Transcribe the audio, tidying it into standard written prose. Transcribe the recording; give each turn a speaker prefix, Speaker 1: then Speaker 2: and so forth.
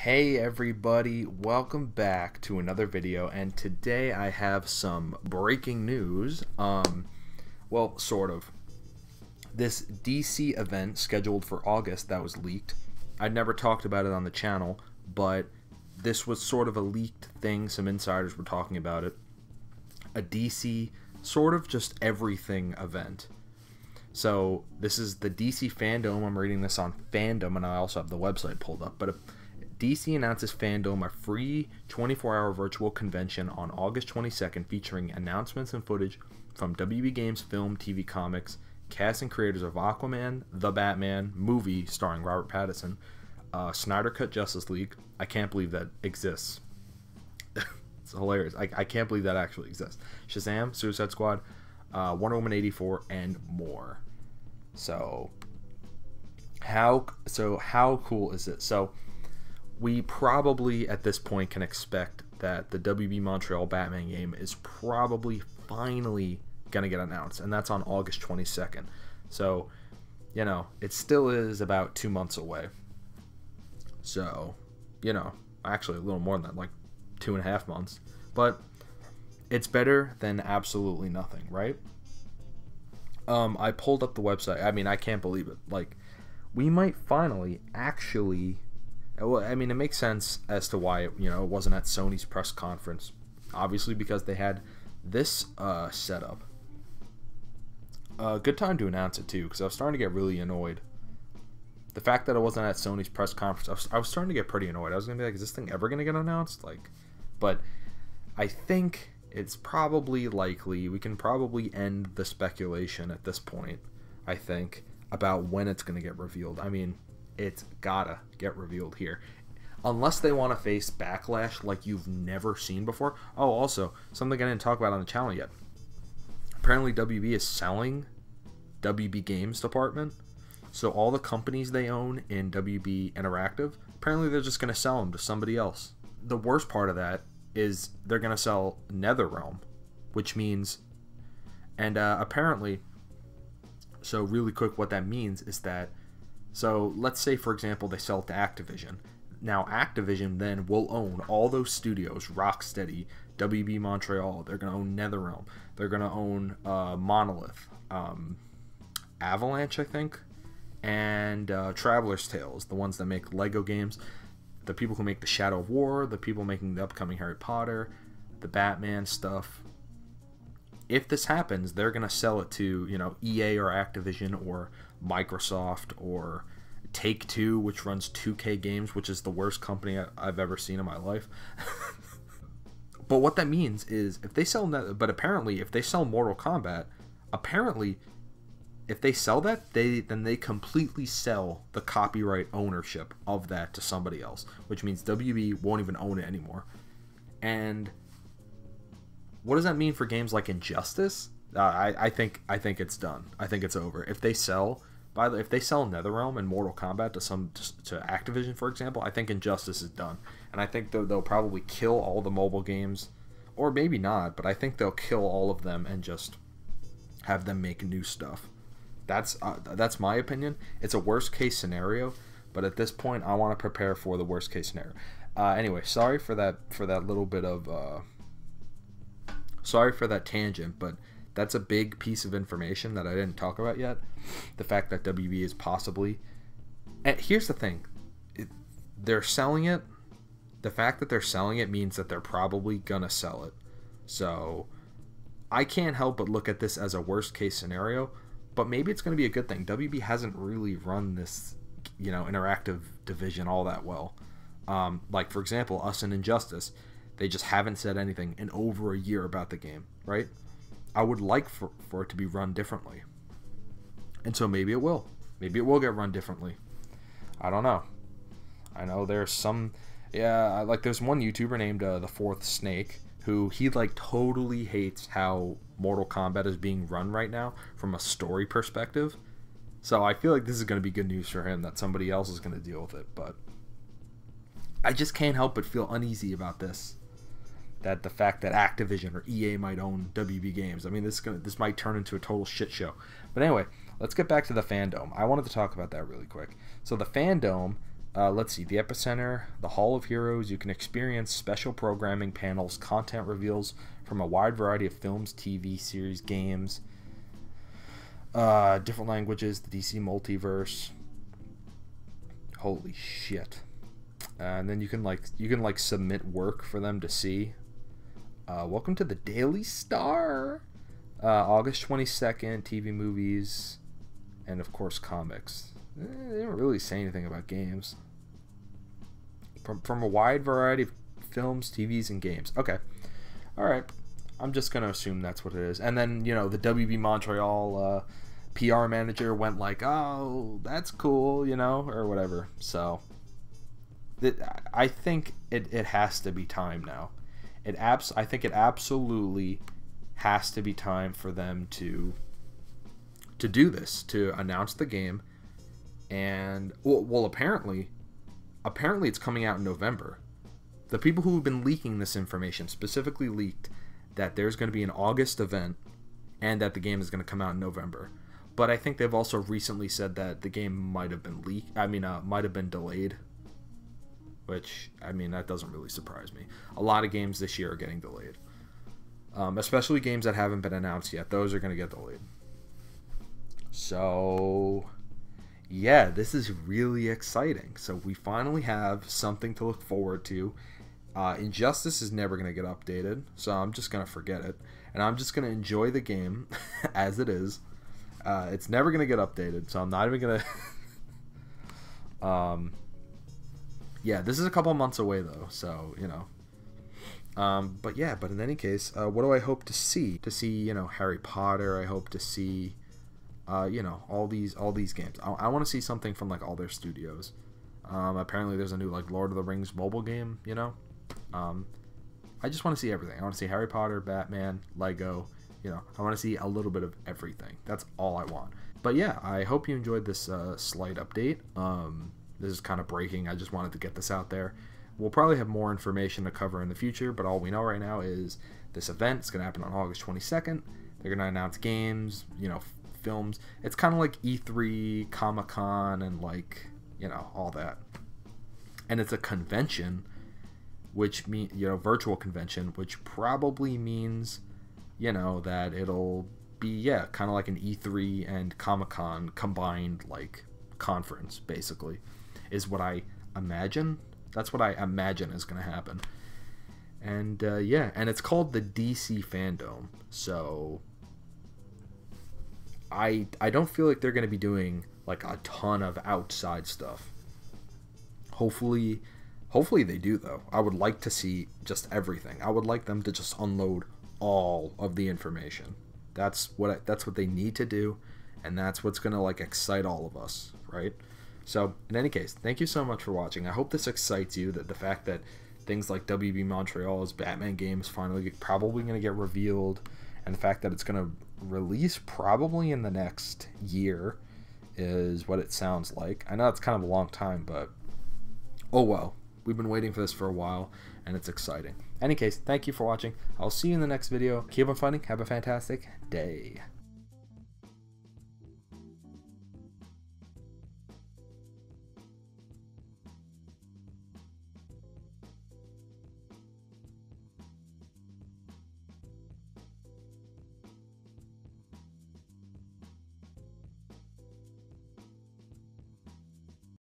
Speaker 1: Hey everybody, welcome back to another video, and today I have some breaking news. Well, sort of. This DC event scheduled for August that was leaked. I'd never talked about it on the channel, but this was sort of a leaked thing. Some insiders were talking about it. A DC sort of just everything event. So this is the DC Fandome. I'm reading this on Fandome, and I also have the website pulled up, but DC announces Fandome, a free 24-hour virtual convention on August 22nd featuring announcements and footage from WB Games, film, TV, comics, cast and creators of Aquaman, The Batman, movie starring Robert Pattinson, Snyder Cut Justice League. I can't believe that exists. It's hilarious. I can't believe that actually exists. Shazam, Suicide Squad, Wonder Woman 84, and more. So how cool is it? So we probably at this point can expect that the WB Montreal Batman game is probably finally gonna get announced, and that's on August 22nd. So, you know, it still is about 2 months away. So, you know, actually a little more than that, like 2.5 months. But it's better than absolutely nothing, right? I pulled up the website. I mean, I can't believe it. Like, we might finally actually. Well, I mean, it makes sense as to why it wasn't at Sony's press conference. Obviously, because they had this setup. Good time to announce it too, because I was starting to get really annoyed. The fact that it wasn't at Sony's press conference, I was starting to get pretty annoyed. I was gonna be like, "Is this thing ever gonna get announced?" Like, but I think it's probably likely. We can probably end the speculation at this point. I think about when it's gonna get revealed. I mean, it's gotta get revealed here, unless they want to face backlash like you've never seen before. Oh, also something I didn't talk about on the channel yet. Apparently WB is selling WB Games department, so all the companies they own in WB Interactive, apparently they're just going to sell them to somebody else. The worst part of that is they're going to sell NetherRealm, which means, and apparently, so really quick, what that means is that, so let's say, for example, they sell it to Activision. Now Activision then will own all those studios, Rocksteady, WB Montreal. They're going to own NetherRealm. They're going to own Monolith, Avalanche, I think, and Traveler's Tales, the ones that make Lego games, the people who make the Shadow of War, the people making the upcoming Harry Potter, the Batman stuff. If this happens, they're going to sell it to, EA or Activision or Microsoft or Take-Two, which runs 2K Games, which is the worst company I've ever seen in my life. But what that means is if they sell but apparently if they sell Mortal Kombat, apparently if they sell that, then they completely sell the copyright ownership of that to somebody else, which means WB won't even own it anymore. And what does that mean for games like Injustice? I think it's done. I think it's over. If they sell NetherRealm and Mortal Kombat to Activision, for example, I think Injustice is done. And I think they'll probably kill all the mobile games, or maybe not, but I think they'll kill all of them and just have them make new stuff. That's my opinion. It's a worst case scenario, but at this point, I want to prepare for the worst case scenario. Anyway, sorry for that little bit of sorry for that tangent, but that's a big piece of information that I didn't talk about yet. The fact that WB is possibly... And here's the thing. They're selling it. The fact that they're selling it means that they're probably going to sell it. So I can't help but look at this as a worst case scenario, but maybe it's going to be a good thing. WB hasn't really run this, interactive division all that well. Like, for example, us in Injustice, they just haven't said anything in over a year about the game, right? I would like for it to be run differently. And so maybe it will. Maybe it will get run differently. I don't know. I know there's some... Yeah, like there's one YouTuber named The Fourth Snake, who he totally hates how Mortal Kombat is being run right now from a story perspective. So I feel like this is going to be good news for him, that somebody else is going to deal with it. But I just can't help but feel uneasy about this. That the fact that Activision or EA might own WB Games. I mean, this might turn into a total shit show. But anyway, let's get back to the Fandome. I wanted to talk about that really quick. So the Fandome Let's see, the Epicenter, the Hall of Heroes. You can experience special programming panels, content reveals from a wide variety of films, TV series, games, different languages, the DC multiverse. Holy shit. And then you can submit work for them to see. Welcome to the Daily Star. August 22nd, TV, movies, and of course comics. They don't really say anything about games. From a wide variety of films, TVs, and games. Okay. Alright. I'm just going to assume that's what it is. And then, you know, the WB Montreal PR manager went like, oh, that's cool, you know, or whatever. So, I think it has to be time now. I think it absolutely has to be time for them to do this, to announce the game. And, well apparently it's coming out in November. The people who have been leaking this information specifically leaked that there's going to be an August event and that the game is going to come out in November. But I think they've also recently said that the game might have been might have been delayed. Which, I mean, that doesn't really surprise me. A lot of games this year are getting delayed. Especially games that haven't been announced yet. Those are going to get delayed. So, yeah, this is really exciting. So we finally have something to look forward to. Injustice is never going to get updated, so I'm just going to forget it. And I'm just going to enjoy the game as it is. It's never going to get updated, so I'm not even going to... yeah, this is a couple months away, though, so, you know. But yeah, but in any case, what do I hope to see? To see, you know, Harry Potter. I hope to see, you know, all these games. I want to see something from, like, all their studios. Apparently there's a new, like, Lord of the Rings mobile game, you know. I just want to see everything. I want to see Harry Potter, Batman, Lego, you know. I want to see a little bit of everything. That's all I want. But yeah, I hope you enjoyed this slight update. This is kind of breaking. I just wanted to get this out there. We'll probably have more information to cover in the future, but all we know right now is this event is going to happen on August 22nd. They're going to announce games, you know, films. It's kind of like E3, Comic-Con, and, like, you know, all that. And it's a convention, which means, you know, virtual convention, which probably means, you know, that it'll be, yeah, kind of like an E3 and Comic-Con combined, like, conference, basically, is what I imagine. That's what I imagine is going to happen. And, yeah, and it's called the DC Fandome, so I don't feel like they're going to be doing, like, a ton of outside stuff. Hopefully they do, though. I would like to see just everything. I would like them to just unload all of the information. That's what they need to do, and that's what's going to, like, excite all of us, right? So, in any case, thank you so much for watching. I hope this excites you, that the fact that things like WB Montreal's Batman games probably going to get revealed, and the fact that it's going to release probably in the next year is what it sounds like. I know it's kind of a long time, but oh well. We've been waiting for this for a while, and it's exciting. In any case, thank you for watching. I'll see you in the next video. Keep on fighting. Have a fantastic day.